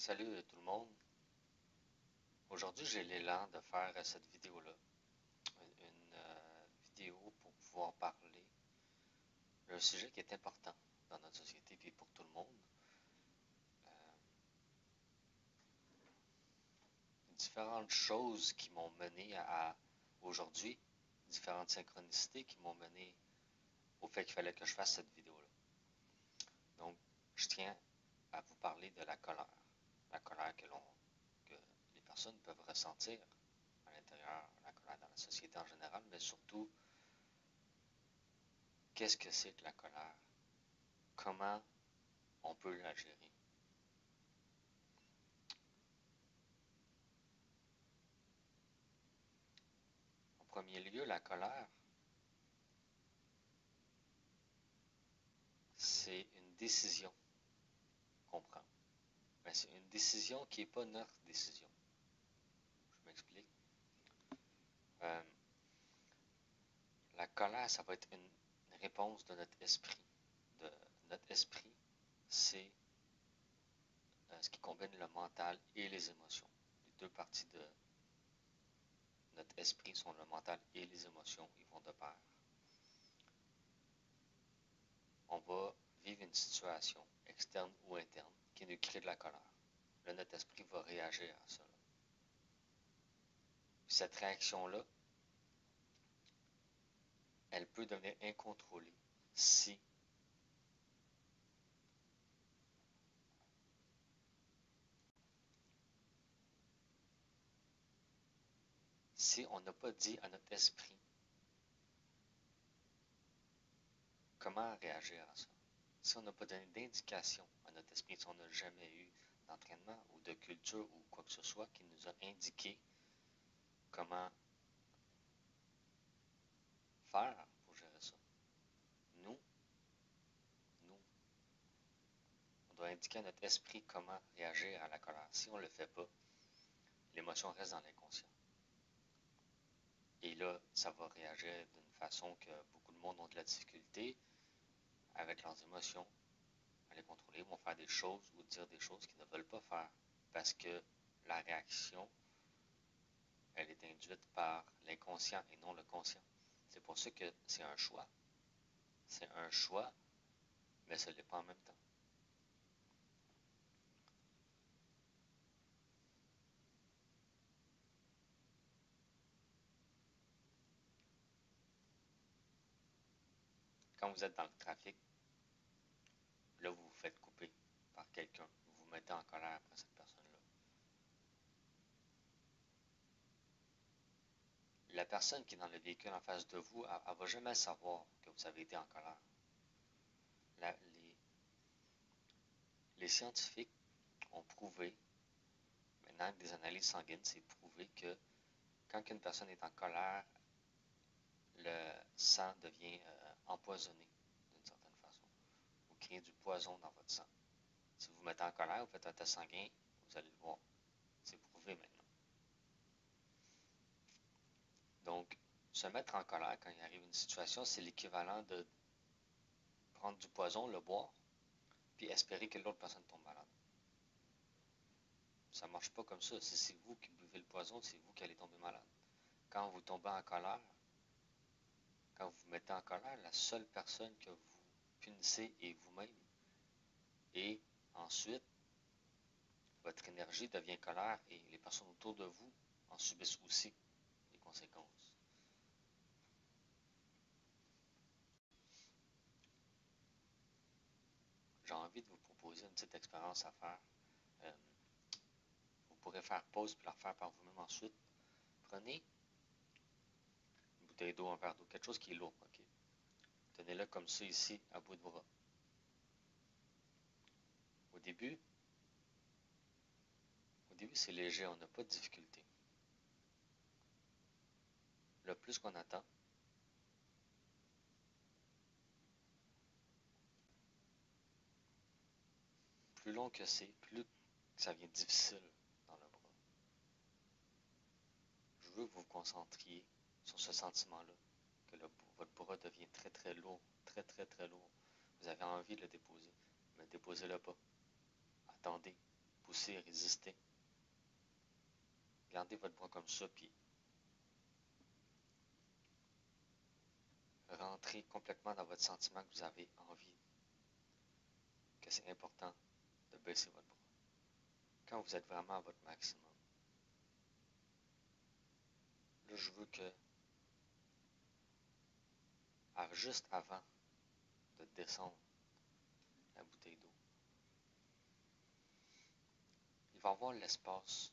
Salut tout le monde. Aujourd'hui, j'ai l'élan de faire cette vidéo-là. Une vidéo pour pouvoir parler d'un sujet qui est important dans notre société et pour tout le monde. Différentes choses qui m'ont mené à aujourd'hui, différentes synchronicités qui m'ont mené au fait qu'il fallait que je fasse cette vidéo-là. Donc, je tiens à vous parler de la colère. La colère que les personnes peuvent ressentir à l'intérieur, la colère dans la société en général, mais surtout, qu'est-ce que c'est que la colère? Comment on peut la gérer? En premier lieu, la colère, c'est une décision qu'on prend. Mais c'est une décision qui n'est pas notre décision. Je m'explique. Euh, la colère, ça va être une réponse de notre esprit. De, notre esprit, c'est ce qui combine le mental et les émotions. Les deux parties de notre esprit sont le mental et les émotions, ils vont de pair. On va vivre une situation externe ou interne qui nous crée de la colère. Là, notre esprit va réagir à ça. Cette réaction-là, elle peut devenir incontrôlée si on n'a pas dit à notre esprit comment réagir à ça. Si on n'a pas donné d'indication à notre esprit, si on n'a jamais eu d'entraînement ou de culture ou quoi que ce soit qui nous a indiqué comment faire pour gérer ça. Nous, nous, on doit indiquer à notre esprit comment réagir à la colère. Si on ne le fait pas, l'émotion reste dans l'inconscient. Et là, ça va réagir d'une façon que beaucoup de monde ont de la difficulté avec leurs émotions, à les contrôler, vont faire des choses ou dire des choses qu'ils ne veulent pas faire parce que la réaction, elle est induite par l'inconscient et non le conscient. C'est pour ça que c'est un choix. C'est un choix, mais ce n'est pas en même temps. Quand vous êtes dans le trafic, là, vous vous faites couper par quelqu'un. Vous vous mettez en colère après cette personne-là. La personne qui est dans le véhicule en face de vous, elle ne va jamais savoir que vous avez été en colère. La, les scientifiques ont prouvé, maintenant avec des analyses sanguines, c'est prouvé que quand une personne est en colère, le sang devient empoisonné d'une certaine façon. Vous créez du poison dans votre sang. Si vous vous mettez en colère, vous faites un test sanguin, vous allez le voir. C'est prouvé maintenant. Donc, se mettre en colère quand il arrive une situation, c'est l'équivalent de prendre du poison, le boire, puis espérer que l'autre personne tombe malade. Ça ne marche pas comme ça. Si c'est vous qui buvez le poison, c'est vous qui allez tomber malade. Quand vous tombez en colère, quand vous vous mettez en colère, la seule personne que vous punissez est vous-même. Et ensuite, votre énergie devient colère et les personnes autour de vous en subissent aussi les conséquences. J'ai envie de vous proposer une petite expérience à faire. Euh, vous pourrez faire pause puis la refaire par vous-même ensuite. Prenez une bouteille d'eau, un verre d'eau, quelque chose qui est lourd, ok? Tenez-le comme ça ici, à bout de bras. Au début, c'est léger, on n'a pas de difficulté. Le plus qu'on attend, plus long que c'est, plus ça devient difficile dans le bras. Je veux que vous vous concentriez sur ce sentiment-là, que votre bras devient très très lourd, très très très lourd. Vous avez envie de le déposer, mais déposez-le pas. Attendez. pousser, résister. Gardez votre bras comme ça, puis rentrez complètement dans votre sentiment que vous avez envie, que c'est important de baisser votre bras. Quand vous êtes vraiment à votre maximum, là, je veux que, juste avant de descendre la bouteille d'eau, il va y avoir l'espace.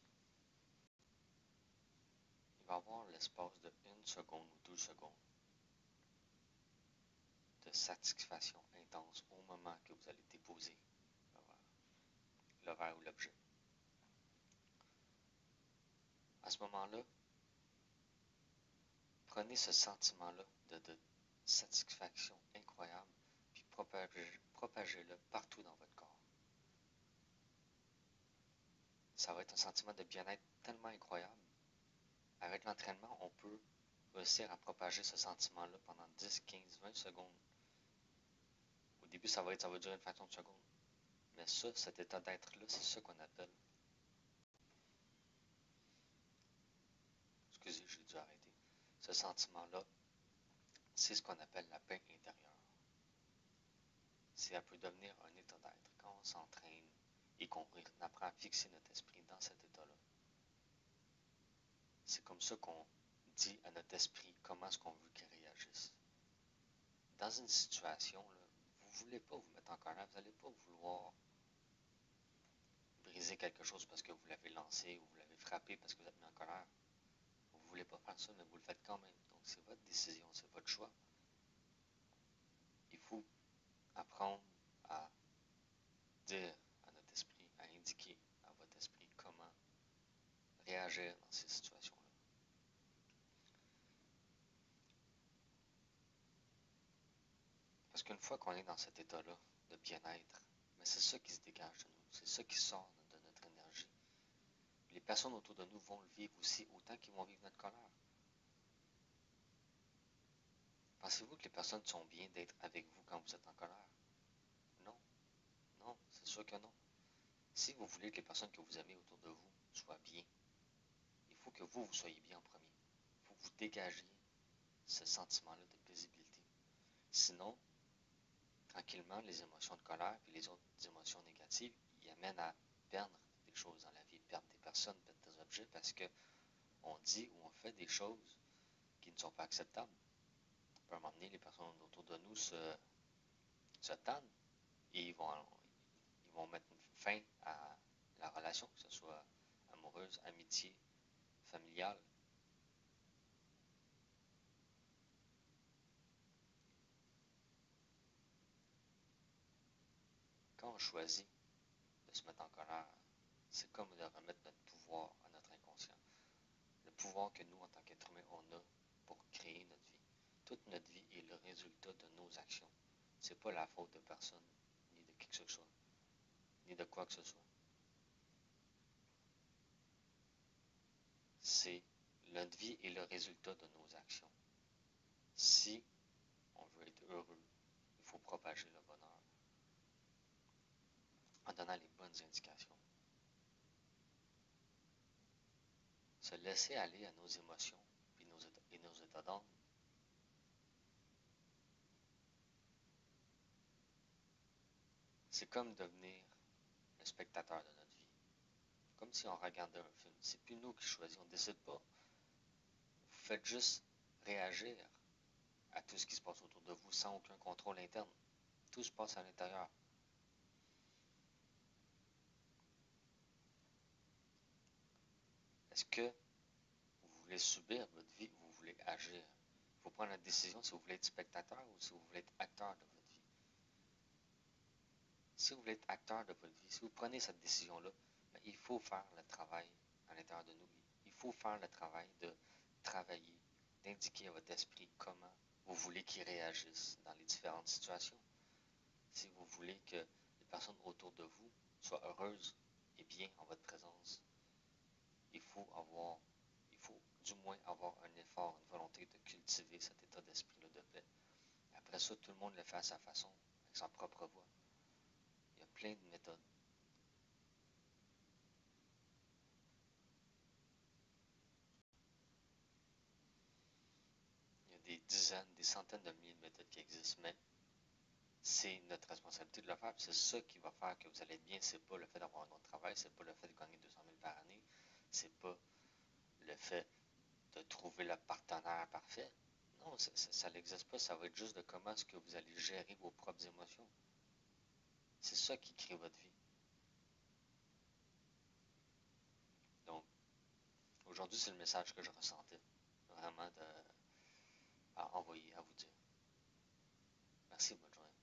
Il va y avoir l'espace de 1 seconde ou 2 secondes de satisfaction intense au moment que vous allez déposer le verre ou l'objet. À ce moment-là, prenez ce sentiment-là de satisfaction incroyable, puis propagez-le partout dans votre corps. Ça va être un sentiment de bien-être tellement incroyable. Avec l'entraînement, on peut réussir à propager ce sentiment-là pendant 10, 15, 20 secondes. Au début, ça va durer une fraction de seconde. Mais ça, cet état d'être-là, c'est ça qu'on appelle... Excusez, j'ai dû arrêter. Ce sentiment-là, c'est ce qu'on appelle la paix intérieure. Ça peut devenir un état d'être quand on s'entraîne et qu'on apprend à fixer notre esprit dans cet état-là. C'est comme ça qu'on dit à notre esprit comment est-ce qu'on veut qu'il réagisse. Dans une situation, là, vous ne voulez pas vous mettre en colère, vous n'allez pas vouloir briser quelque chose parce que vous l'avez lancé ou vous l'avez frappé parce que vous êtes mis en colère. Vous ne voulez pas faire ça, mais vous le faites quand même. Donc c'est votre décision, c'est votre choix. Il faut apprendre à dire à notre esprit, à indiquer à votre esprit comment réagir dans ces situations-là. Parce qu'une fois qu'on est dans cet état-là de bien-être, mais c'est ça qui se dégage de nous, c'est ça qui sort de notre énergie. Les personnes autour de nous vont le vivre aussi autant qu'ils vont vivre notre colère. Pensez-vous que les personnes sont bien d'être avec vous quand vous êtes en colère? Non, non, c'est sûr que non. Si vous voulez que les personnes que vous aimez autour de vous soient bien, il faut que vous soyez bien en premier. Il faut que vous dégagiez ce sentiment-là de paisibilité. Sinon, tranquillement, les émotions de colère et les autres émotions négatives, ils amènent à perdre des choses dans la vie, perdre des personnes, perdre des objets, parce qu'on dit ou on fait des choses qui ne sont pas acceptables. À un moment donné, les personnes autour de nous se tannent et ils vont mettre fin à la relation, que ce soit amoureuse, amitié, familiale. Quand on choisit de se mettre en colère, c'est comme de remettre notre pouvoir à notre inconscient. Le pouvoir que nous, en tant qu'être humain, on a pour créer notre vie. Toute notre vie est le résultat de nos actions. C'est pas la faute de personne, ni de qui que ce soit, ni de quoi que ce soit. C'est notre vie est le résultat de nos actions. Si on veut être heureux, il faut propager le bonheur en donnant les bonnes indications. Se laisser aller à nos émotions et nos états d'âme. C'est comme devenir le spectateur de notre vie. Comme si on regardait un film. C'est plus nous qui choisissons, on ne décide pas. Vous faites juste réagir à tout ce qui se passe autour de vous sans aucun contrôle interne. Tout se passe à l'intérieur. Est-ce que vous voulez subir votre vie ou vous voulez agir? Il faut prendre la décision si vous voulez être spectateur ou si vous voulez être acteur de votre vie. Si vous voulez être acteur de votre vie, si vous prenez cette décision-là, il faut faire le travail à l'intérieur de nous. Il faut faire le travail de travailler, d'indiquer à votre esprit comment vous voulez qu'il réagisse dans les différentes situations. Si vous voulez que les personnes autour de vous soient heureuses et bien en votre présence, il faut du moins avoir un effort, une volonté de cultiver cet état d'esprit-là de paix. Après ça, tout le monde le fait à sa façon, avec sa propre voix. Il y a plein de méthodes. dizaines, des centaines de milliers de méthodes qui existent, mais c'est notre responsabilité de le faire. C'est ça qui va faire que vous allez être bien. C'est pas le fait d'avoir un autre travail, c'est pas le fait de gagner 200 000 par année, c'est pas le fait de trouver le partenaire parfait. Non, ça n'existe pas. Ça va être juste de comment est-ce que vous allez gérer vos propres émotions. C'est ça qui crée votre vie. Donc, aujourd'hui, c'est le message que je ressentais. Vraiment à envoyer, à vous dire. Merci, bonne journée.